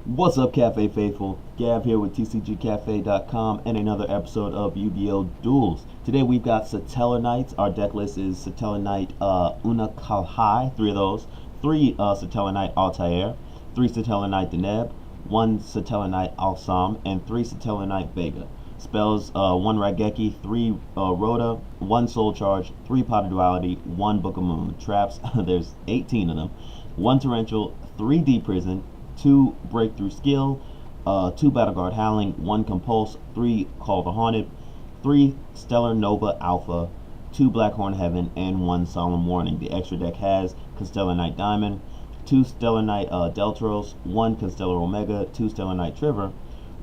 What's up, Cafe Faithful? Gab here with TCGcafe.com and another episode of Yu-Gi-Oh! Duels. Today we've got Satellarknights. Our deck list is Satellarknight Una Kalhai, three of those, three Satellarknight Altair, three Satellarknight Deneb, one Satellarknight Alsam, and three Satellarknight Vega. Spells, one Raigeki, three Rhoda, one Soul Charge, three Pot of Duality, one Book of Moon. Traps, there's 18 of them, one Torrential, three Deep Prison, two Breakthrough Skill, two Battle Guard Howling, one Compulse, three Call the Haunted, three Stellar Nova Alpha, two Blackhorn Heaven, and one Solemn Warning. The extra deck has Constellar Diamond, two Stellar Deltros, one Constellar Omega, two Stellar Trevor,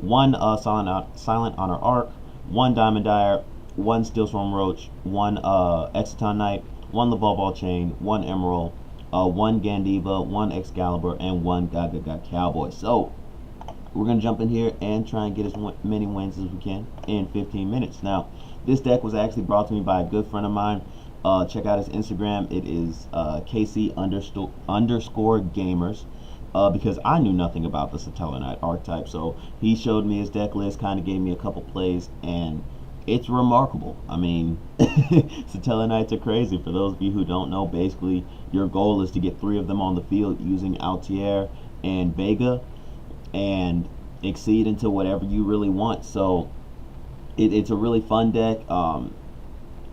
one Silent Honor Arc, one Diamond Dire, one Steelstorm Roach, one Exciton Knight, one Lavolval Chain, one Emerald, one Gandiva, one Excalibur, and one Gaga Cowboy. So we're going to jump in here and try and get as many wins as we can in 15 minutes. Now, this deck was actually brought to me by a good friend of mine. Check out his Instagram. It is KC_gamers. Because I knew nothing about the Satellarknight archetype. So he showed me his deck list, kind of gave me a couple plays, and it's remarkable. I mean, Satellarknights are crazy. For those of you who don't know, basically your goal is to get three of them on the field using Altair and Vega and exceed into whatever you really want. So it's a really fun deck.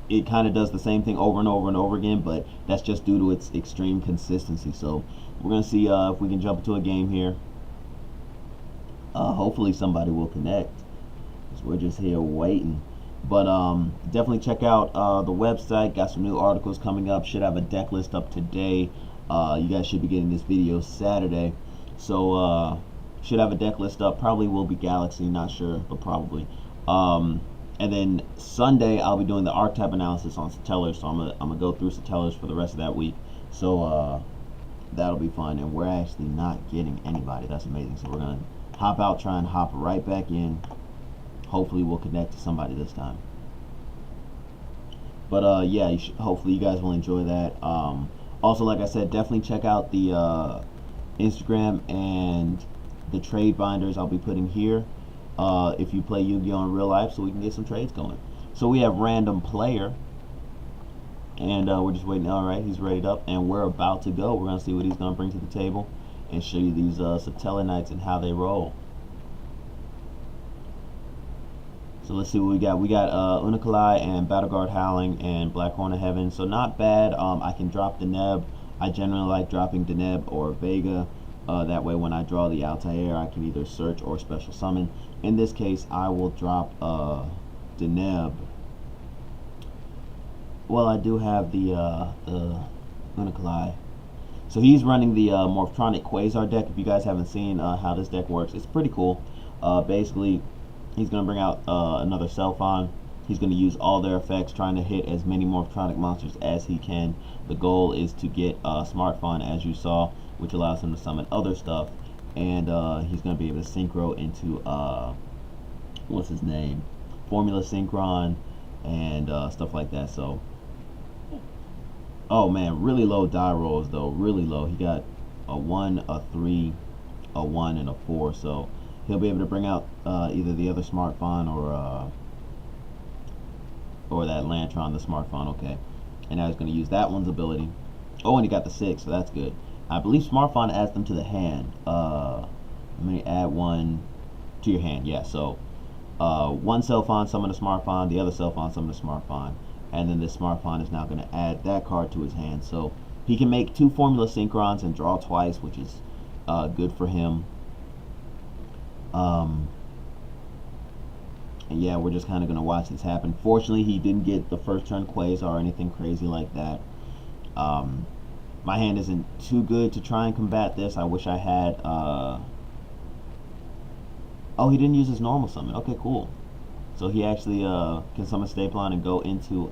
It kind of does the same thing over and over and over again, but that's just due to its extreme consistency. So we're going to see if we can jump into a game here. Hopefully somebody will connect, because we're just here waiting. But definitely check out the website. Got some new articles coming up. Should have a deck list up today. You guys should be getting this video Saturday. So should have a deck list up. Probably will be Galaxy, not sure, but probably. And then Sunday I'll be doing the archetype analysis on Satellar. So I'm gonna go through Satellars for the rest of that week. So that'll be fun. And we're actually not getting anybody. That's amazing. So we're gonna hop out, try and hop right back in. Hopefully we'll connect to somebody this time. But yeah, hopefully you guys will enjoy that. Also, like I said, definitely check out the Instagram and the trade binders I'll be putting here if you play Yu-Gi-Oh! In real life, so we can get some trades going. So we have Random Player, and we're just waiting. All right, he's ready up, and we're about to go. We're going to see what he's going to bring to the table and show you these Satellarknights and how they roll. So let's see what we got. We got Unakalai and Battle Guard Howling and Blackhorn of Heaven. So not bad. I can drop Deneb. I generally like dropping Deneb or Vega. That way when I draw the Altair, I can either search or special summon. In this case, I will drop Deneb. Well, I do have the Unakalai. So he's running the Morphtronic Quasar deck. If you guys haven't seen how this deck works, it's pretty cool. Basically, he's going to bring out another Selfon. He's going to use all their effects, trying to hit as many Morphtronic monsters as he can. The goal is to get Smartphone, as you saw, which allows him to summon other stuff. And he's going to be able to synchro into, what's his name? Formula Synchron and stuff like that. So, oh man, really low die rolls though, really low. He got a 1, a 3, a 1, and a 4. So he'll be able to bring out either the other Smartphone or that Lantron, the Smartphone. Okay, and now he's going to use that one's ability. Oh, and he got the 6, so that's good. I believe Smartphone adds them to the hand. Let me add one to your hand. Yeah, so one Selfon summon a Smartphone, the other Selfon summon a Smartphone, and then this Smartphone is now going to add that card to his hand. So he can make 2 Formula Synchrons and draw twice, which is good for him. And yeah, we're just kind of going to watch this happen. Fortunately, he didn't get the first turn Quasar or anything crazy like that. My hand isn't too good to try and combat this. I wish I had oh, he didn't use his normal summon. Okay, cool. So he actually can summon Staplon and go into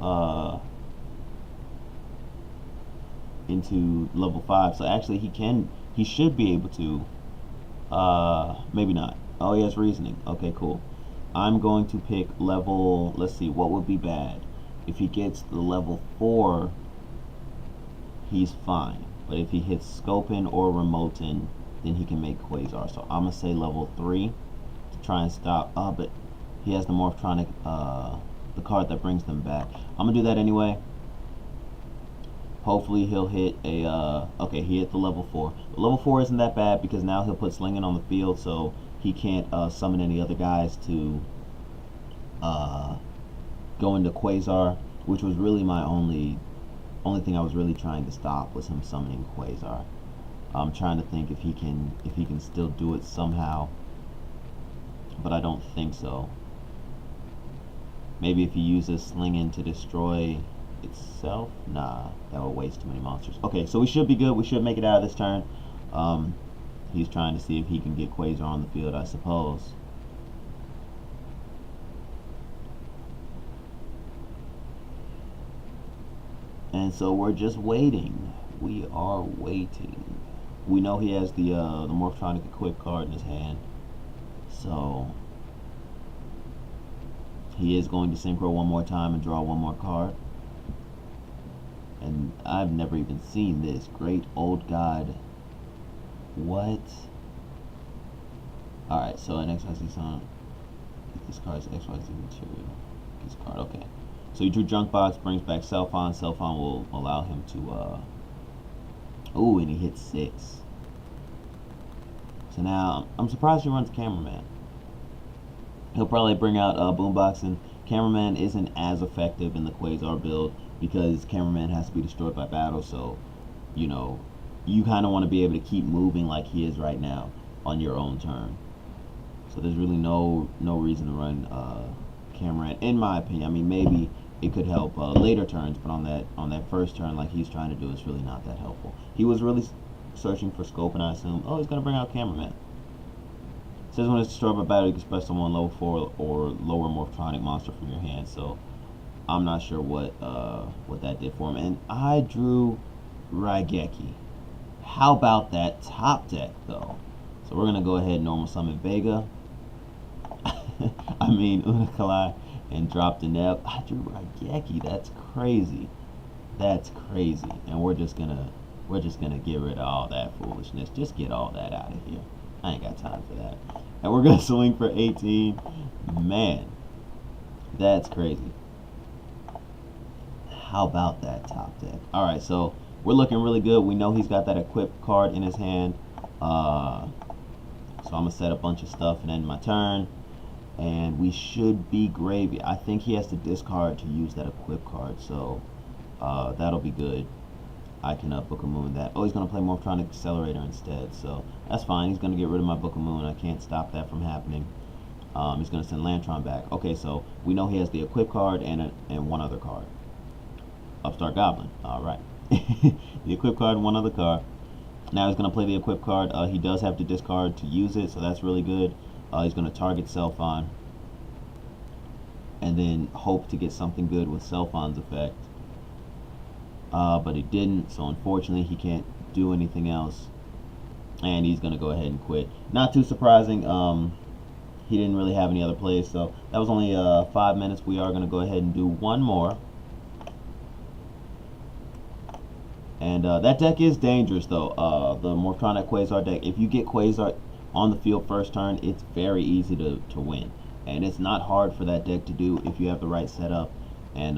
level 5. So actually he should be able to maybe not. Oh, he has reasoning. Okay, cool. I'm going to pick level, let's see, what would be bad? If he gets the level 4, he's fine. But if he hits Scopin or Remotin, then he can make Quasar. So I'm gonna say level 3 to try and stop. But he has the Morphtronic, the card that brings them back. I'm gonna do that anyway. Hopefully he'll hit a, okay, he hit the level 4. But level 4 isn't that bad because now he'll put Slinging on the field, so he can't summon any other guys to go into Quasar, which was really my only thing I was really trying to stop, was him summoning Quasar. I'm trying to think if he can still do it somehow, but I don't think so. Maybe if he uses Slinging to destroy itself? Nah, that would waste too many monsters. Okay, so we should be good. We should make it out of this turn. He's trying to see if he can get Quasar on the field, I suppose. And so we're just waiting. We are waiting. We know he has the Morphtronic Equip card in his hand, so he is going to synchro one more time and draw one more card. And I've never even seen this. Great Old God. What? Alright, so an XYZ song. This card's XYZ material. This card, okay. So he drew Junk Box, brings back Selfon. Selfon will allow him to, ooh, and he hit 6. So now, I'm surprised he runs Cameraman. He'll probably bring out Boombox, and Cameraman isn't as effective in the Quasar build because Cameraman has to be destroyed by battle, so, you know, you kind of want to be able to keep moving like he is right now on your own turn. So there's really no reason to run Cameraman, in my opinion. I mean, maybe it could help later turns, but on that first turn, like he's trying to do, it's really not that helpful. He was really searching for Scope, and I assume, oh, he's going to bring out Cameraman. It says when it's destroyed by battle, you can special summon level 4 or lower Morphtronic monster from your hand, so I'm not sure what that did for him. And I drew Raigeki. How about that top deck, though? So we're going to go ahead and normal summon Vega. I mean, Unakalai, and drop the Neb. I drew Raigeki. That's crazy. That's crazy. And we're just gonna get rid of all that foolishness. Just get all that out of here. I ain't got time for that. And we're gonna swing for 18. Man, that's crazy. How about that top deck? All right, so we're looking really good. We know he's got that equipped card in his hand. So I'm gonna set a bunch of stuff and end my turn. And we should be gravy. I think he has to discard to use that equip card, so that'll be good. I can Book of Moon that. Oh, he's going to play Morphtronic Accelerator instead, so that's fine. He's going to get rid of my Book of Moon. I can't stop that from happening. He's going to send Lantron back. Okay, so we know he has the equip card and one other card. Upstart Goblin. All right. The equip card and one other card. Now he's going to play the equip card. He does have to discard to use it, so that's really good. He's going to target Selfon and then hope to get something good with Selfon's effect. But he didn't, so unfortunately he can't do anything else. And he's going to go ahead and quit. Not too surprising. He didn't really have any other plays, so that was only 5 minutes. We are going to go ahead and do one more. And that deck is dangerous, though. The Morphtronic Quasar deck. If you get Quasar on the field first turn, it's very easy to win, and it's not hard for that deck to do if you have the right setup and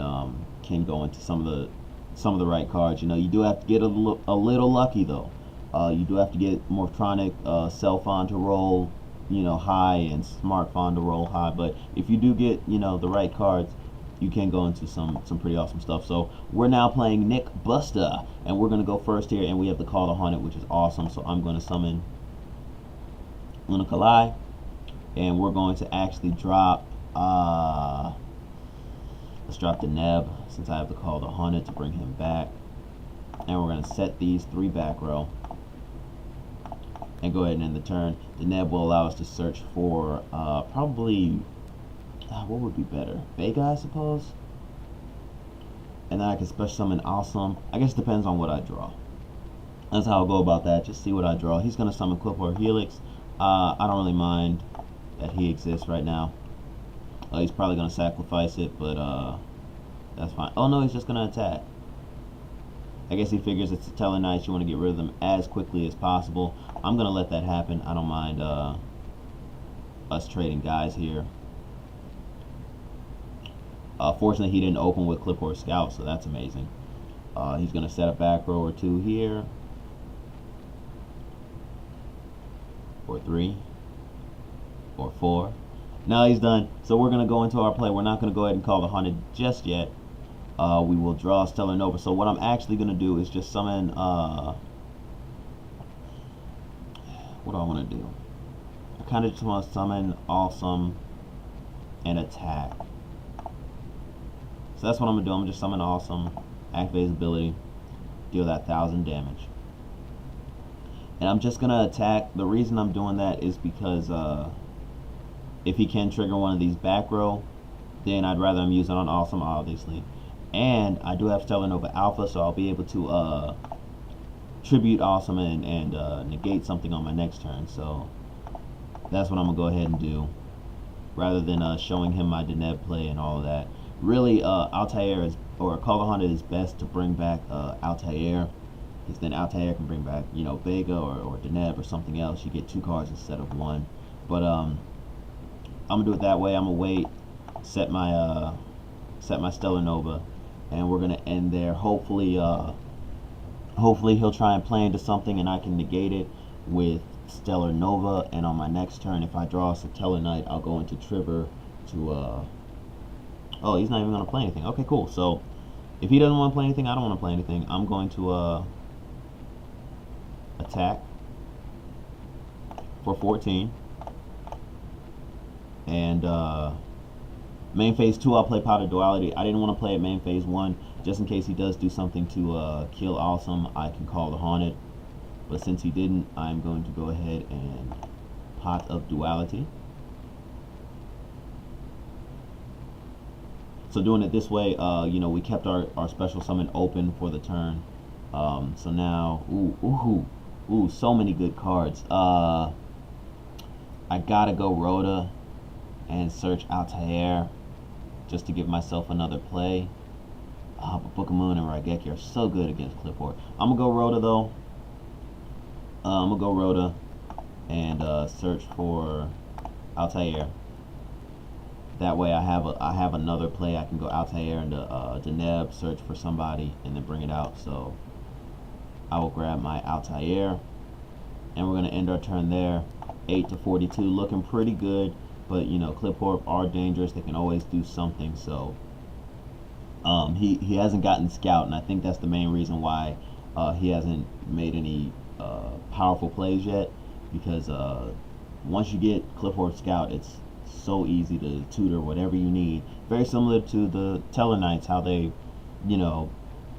can go into some of the right cards. You know, you do have to get a little lucky, though. You do have to get Morphtronic Selfon to roll, you know, high, and Smartphone to roll high. But if you do get, you know, the right cards, you can go into some pretty awesome stuff. So we're now playing Nick Buster, and we're gonna go first here, and we have the Call to Haunted, which is awesome. So I'm gonna summon Unakalai, and we're going to actually drop let's drop the Neb, since I have the Call to Haunted to bring him back. And we're going to set these 3 back row and go ahead and end the turn. The Neb will allow us to search for probably what would be better, Vega, I suppose, and then I can special summon Awesome. I guess it depends on what I draw. That's how I'll go about that. Just see what I draw. He's going to summon Qliphort Helix. I don't really mind that he exists right now. He's probably going to sacrifice it, but that's fine. Oh no, he's just going to attack. I guess he figures it's the Tellarknights. You want to get rid of them as quickly as possible. I'm gonna let that happen. I don't mind us trading guys here. Fortunately, he didn't open with Qliphort Scout, so that's amazing. He's gonna set a back row or two here, or 3, or 4. Now he's done. So we're gonna go into our play. We're not gonna go ahead and call the Haunted just yet. We will draw Stellar Nova. So what I'm actually gonna do is just summon. What do I want to do? I kind of just want to summon Awesome and attack. So that's what I'm gonna do. I'm gonna just summon Awesome, activate his ability, deal that 1,000 damage, and I'm just gonna attack. The reason I'm doing that is because if he can trigger one of these back row, then I'd rather him use it on Awesome, obviously. And I do have Stellar Nova Alpha, so I'll be able to tribute Awesome and negate something on my next turn. So that's what I'm gonna go ahead and do, rather than showing him my Deneb play and all of that. Really, Altair is, or Call the Haunted is best to bring back Altair, because then Altair can bring back, you know, Vega or Deneb or something else. You get 2 cards instead of 1. But I'm gonna do it that way. I'm gonna wait, set my Stellar Nova, and we're gonna end there. Hopefully he'll try and play into something, and I can negate it with Stellar Nova. And on my next turn, if I draw a Satellarknight, I'll go into Trigger to oh, he's not even gonna play anything. Okay, cool. So if he doesn't want to play anything, I don't want to play anything. I'm going to attack for 14. And main phase 2, I'll play Pot of Duality. I didn't want to play it main phase 1, just in case he does do something to kill Awesome. I can call the Haunted. But since he didn't, I'm going to go ahead and Pot of Duality. So doing it this way, you know, we kept our special summon open for the turn. So now, ooh, so many good cards. I gotta go Rhoda and search Altair just to give myself another play. But Book of Moon and Raigeki are so good against Qliphort. I'm gonna go Rhoda though. I'm gonna go Rhoda and search for Altair. That way I have another play. I can go Altair and Deneb, search for somebody, and then bring it out. So I will grab my Altair, and we're gonna end our turn there. 8 to 42, looking pretty good. But you know, Qliphort are dangerous. They can always do something. So he hasn't gotten Scout, and I think that's the main reason why he hasn't made any powerful plays yet. Because once you get Qliphort Scout, it's so easy to tutor whatever you need. Very similar to the Tellarknights, how they, you know,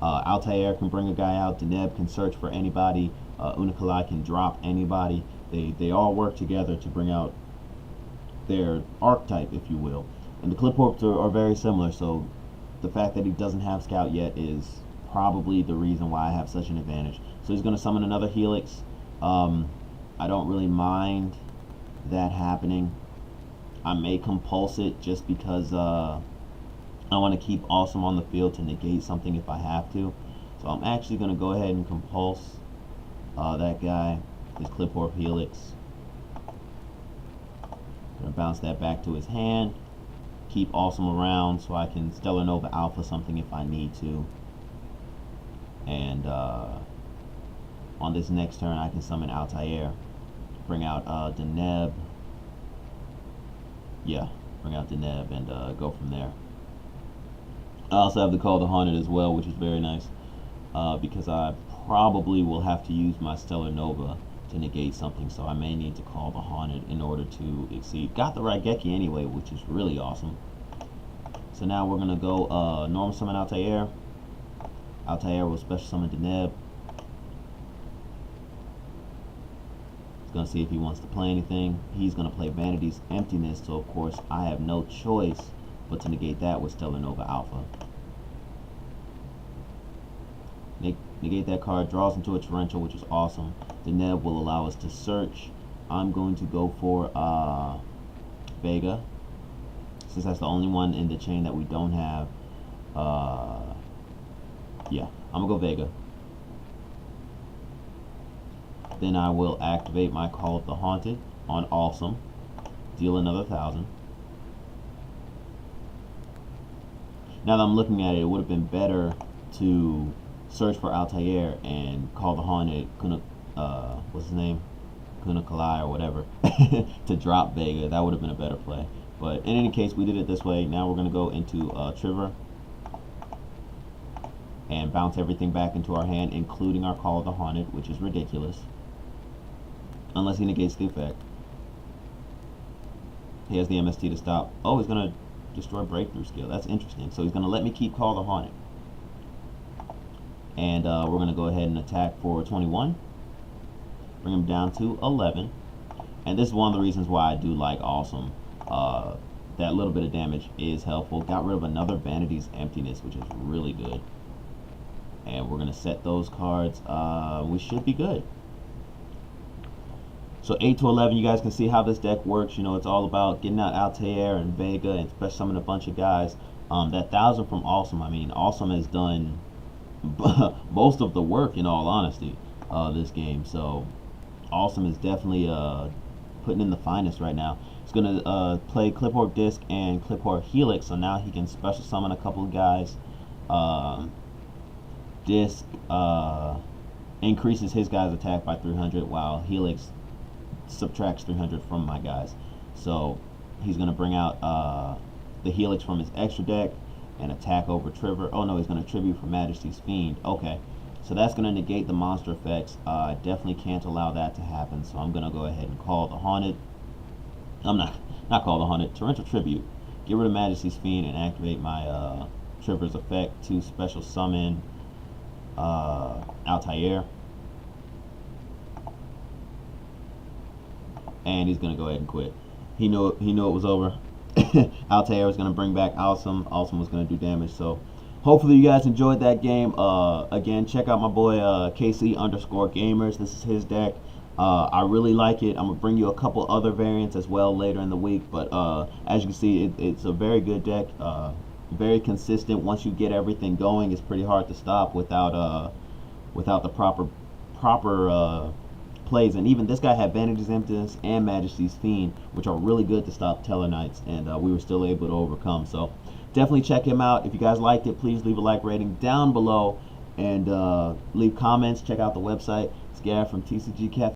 Altair can bring a guy out, Deneb can search for anybody, Unakalai can drop anybody. They all work together to bring out their archetype, if you will. And the Qliphorts are very similar, so the fact that he doesn't have Scout yet is probably the reason why I have such an advantage. So he's going to summon another Helix. I don't really mind that happening. I may compulse it just because I want to keep Awesome on the field to negate something if I have to. So I'm actually going to go ahead and compulse that guy, his Qliphort Helix. Gonna bounce that back to his hand. Keep Awesome around so I can Stellar Nova Alpha something if I need to. And on this next turn, I can summon Altair. Bring out Deneb. Yeah, bring out Deneb and go from there. I also have the Call the Haunted as well, which is very nice. Because I probably will have to use my Stellar Nova to negate something, so I may need to call the Haunted in order to exceed. Got the Raigeki anyway, which is really awesome. So now we're gonna go normal summon Altair. Altair will special summon Deneb. He's gonna see if he wants to play anything. He's gonna play Vanity's Emptiness, so of course I have no choice but to negate that with Stellar Nova Alpha. Negate that card, draws into a Torrential, which is awesome. Deneb will allow us to search. I'm going to go for Vega, since that's the only one in the chain that we don't have. Yeah, I'm gonna go Vega. Then I will activate my Call of the Haunted on Awesome, deal another 1,000. Now that I'm looking at it, it would have been better to search for Altair and call the Haunted what's his name? Kalai or whatever to drop Vega. That would have been a better play. But in any case, we did it this way. Now we're going to go into Trigger and bounce everything back into our hand, including our Call of the Haunted, which is ridiculous. Unless he negates the effect. He has the MST to stop. Oh, he's going to destroy Breakthrough Skill. That's interesting. So he's going to let me keep Call the Haunted. And we're going to go ahead and attack for 21. Bring him down to 11. And this is one of the reasons why I do like Awesome. That little bit of damage is helpful. Got rid of another Vanity's Emptiness, which is really good. And we're going to set those cards. We should be good. So 8 to 11, you guys can see how this deck works. You know, it's all about getting out Altair and Vega and special summon a bunch of guys. That 1,000 from Awesome, I mean, Awesome has done most of the work, in all honesty, this game. So Awesome is definitely putting in the finest right now. He's going to play Qliphort Disc and Qliphort Helix, so now he can special summon a couple of guys. Disc increases his guy's attack by 300, while Helix subtracts 300 from my guys. So he's going to bring out the Helix from his extra deck and attack over Trigger. Oh no, he's going to tribute for Majesty's Fiend. Okay, so that's going to negate the monster effects. I definitely can't allow that to happen, so I'm going to go ahead and call the Haunted. I'm not call the Haunted, Torrential Tribute. Get rid of Majesty's Fiend and activate my Trigger's effect to special summon Altair. And he's going to go ahead and quit. He knew it was over. Altair was going to bring back Awesome. Awesome was going to do damage. So hopefully you guys enjoyed that game. Again, check out my boy KC_gamers. This is his deck. I really like it. I'm going to bring you a couple other variants as well later in the week. But as you can see, it's a very good deck. Very consistent. Once you get everything going, it's pretty hard to stop without the proper plays. And even this guy had Vanity's Emptiness and Majesty's Fiend, which are really good to stop Tellarknights, and we were still able to overcome. So definitely check him out. If you guys liked it, please leave a like rating down below and leave comments. Check out the website. It's Gary from TCGcafe.